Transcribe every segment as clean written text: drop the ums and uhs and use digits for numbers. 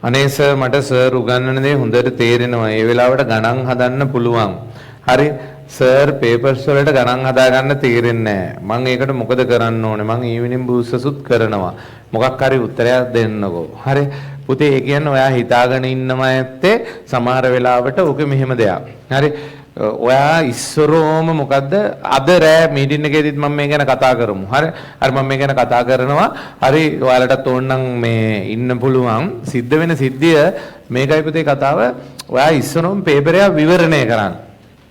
අනේ සර් මට සර් උගන්වන දේ හොඳට තේරෙනවා. ඒ වෙලාවට ගණන් හදන්න පුළුවන්. හරි සර් පේපර්ස් වලට ගණන් හදා ගන්න තේරෙන්නේ නැහැ. මම ඒකට මොකද කරන්න ඕනේ? මම ඊවිනිං බූස්ටර්ස්ුත් කරනවා. මොකක් හරි උත්තරයක් දෙන්නකෝ. හරි පුතේ ඒ කියන්නේ ඔයා හිතාගෙන ඉන්නම ඇත්තේ සමහර වෙලාවට ඔක මෙහෙම දෙයක්. හරි ඔයා ඉස්සරෝම මොකද්ද අද රෑ මීටින් එකේදීත් මම මේ ගැන කතා කරමු. හරි මම මේ ගැන කතා කරනවා. හරි ඔයාලටත් ඕනනම් මේ ඉන්න පුළුවන්. සිද්ධ වෙන සිද්ධිය මේකයි පුතේ කතාව. ඔයා ඉස්සරෝම පේපර් එක විවරණය කරන්න.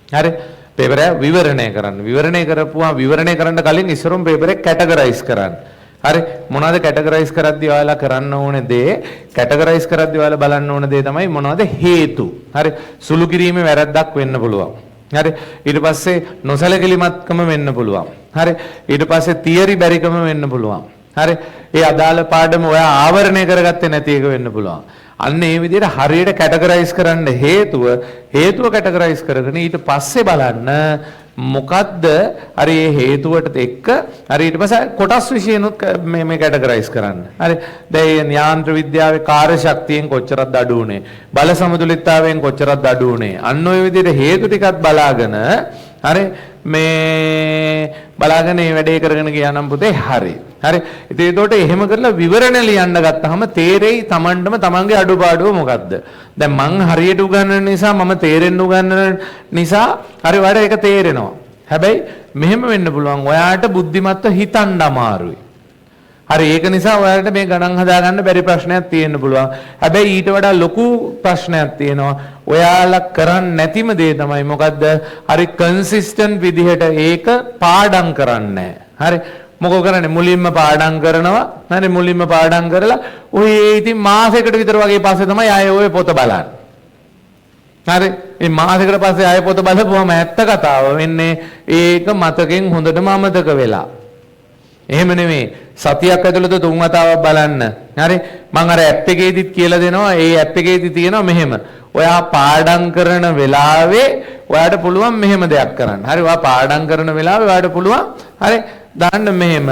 හරි පේපර් එක විවරණය කරන්න. විවරණය කරන්න කලින් ඉස්සරෝම පේපර් එක කැටගරයිස් කරන්න. හරි මොනවද කැටගරයිස් කරද්දී ඔයාලා කරන්න ඕනේ දේ කැටගරයිස් කරද්දී ඔයාලා බලන්න ඕනේ දේ තමයි මොනවද හේතු. හරි සුළු කිරීමේ වැරද්දක් වෙන්න පුළුවන්. හරි ඊට පස්සේ නොසැලකිලිමත්කම වෙන්න පුළුවන්. හරි ඊට පස්සේ තියරි බැරිකම වෙන්න පුළුවන්. හරි ඒ අදාළ පාඩම ඔයා ආවරණය කරගත්තේ නැති එක වෙන්න පුළුවන්. අන්න ඒ විදිහට හරියට කැටගරයිස් කරන්න හේතුව කැටගරයිස් කරගෙන ඊට පස්සේ බලන්න මොකද්ද හරි මේ හේතුවට එක්ක හරි ඊට පස්සේ කොටස් විශේෂනුත් මේ කැටගරයිස් කරන්න. හරි දැන් යාන්ත්‍ර විද්‍යාවේ කාර්ය ශක්තියෙන් කොච්චරක්ද අඩු උනේ බල සමතුලිතතාවයෙන් කොච්චරක්ද අඩු උනේ අන්න ඔය විදිහට හේතු ටිකක් බලාගෙන හරි මේ බලාගෙන මේ වැඩේ කරගෙන ගියානම් පුතේ හරි ඉතින් ඒකට එහෙම කරලා විවරණ ලියන්න ගත්තාම තේරෙයි Tamanටම Tamanගේ අඩුපාඩුව මොකද්ද දැන් මං හරියට උගන්වන නිසා මම තේරෙන්න උගන්වන නිසා හරි වඩා ඒක තේරෙනවා හැබැයි මෙහෙම වෙන්න පුළුවන් ඔයාට බුද්ධිමත්ව හිතන්න අමාරුයි හරි ඒක නිසා ඔයාලට මේ ගණන් හදාගන්න බැරි ප්‍රශ්නයක් තියෙන්න පුළුවන්. හැබැයි ඊට වඩා ලොකු ප්‍රශ්නයක් තියෙනවා. ඔයාලා කරන්නේ නැතිම දේ තමයි මොකද්ද? හරි කන්සිස්ටන්ට් විදිහට ඒක පාඩම් කරන්නේ නැහැ. හරි මොකෝ කරන්නේ මුලින්ම පාඩම් කරනවා. හරි මුලින්ම පාඩම් කරලා ඔය ඉතින් මාසයකට විතර වගේ පස්සේ තමයි ආයේ ඔය පොත බලන්නේ. හරි මේ මාසයකට පස්සේ ආයේ පොත බලපුවම ඇත්ත කතාව වෙන්නේ ඒක මතකෙන් හොඳටම අමතක වෙලා. එහෙම නෙමෙයි සතියක් ඇතුළත 3 වතාවක් බලන්න. හරි මම අර ඇප් එකේදීත් කියලා දෙනවා. ඒ ඇප් එකේදී තියෙනවා මෙහෙම. ඔයා පාඩම් කරන වෙලාවේ ඔයාට පුළුවන් මෙහෙම දෙයක් කරන්න. හරි ඔයා පාඩම් කරන වෙලාවේ ඔයාට පුළුවන් හරි දාන්න මෙහෙම.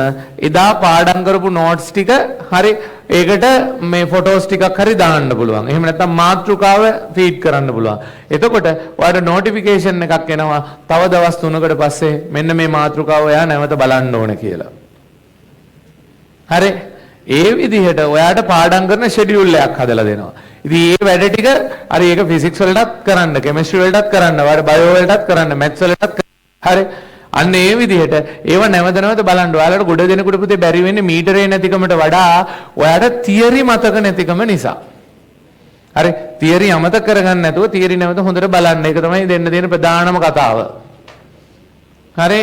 එදා පාඩම් කරපු නෝට්ස් ටික හරි ඒකට මේ ෆොටෝස් ටිකක් හරි දාන්න පුළුවන්. එහෙම නැත්නම් මාතෘකාව ෆීඩ් කරන්න පුළුවන්. එතකොට ඔයාට නොටිෆිකේෂන් එකක් එනවා. තව දවස් 3කට පස්සේ මෙන්න මේ මාතෘකාව ඔයා නැවත බලන්න ඕන කියලා. හරි ඒ විදිහට ඔයාට පාඩම් කරන ෂෙඩියුල් එකක් හදලා දෙනවා. ඉතින් මේ වැඩ ටික හරි ඒක ෆිසික්ස් වලටත් කරන්න, කෙමිස්ට්‍රි වලටත් කරන්න, ඔයාට බයෝ වලටත් කරන්න, මැත්ස් වලටත් හරි අන්න ඒ විදිහට ඒව නැවත නැවත බලන්න. ඔයාලට ගොඩ දෙනෙකුට පුතේ බැරි වෙන්නේ මීටරේ නැතිකමට වඩා ඔයාට තියරි මතක නැතිකම නිසා. හරි තියරි අමතක කරගන්න නැතුව තියරි නැවත හොඳට බලන්න. ඒක තමයි දෙන්න තියෙන ප්‍රධානම කතාව. හරි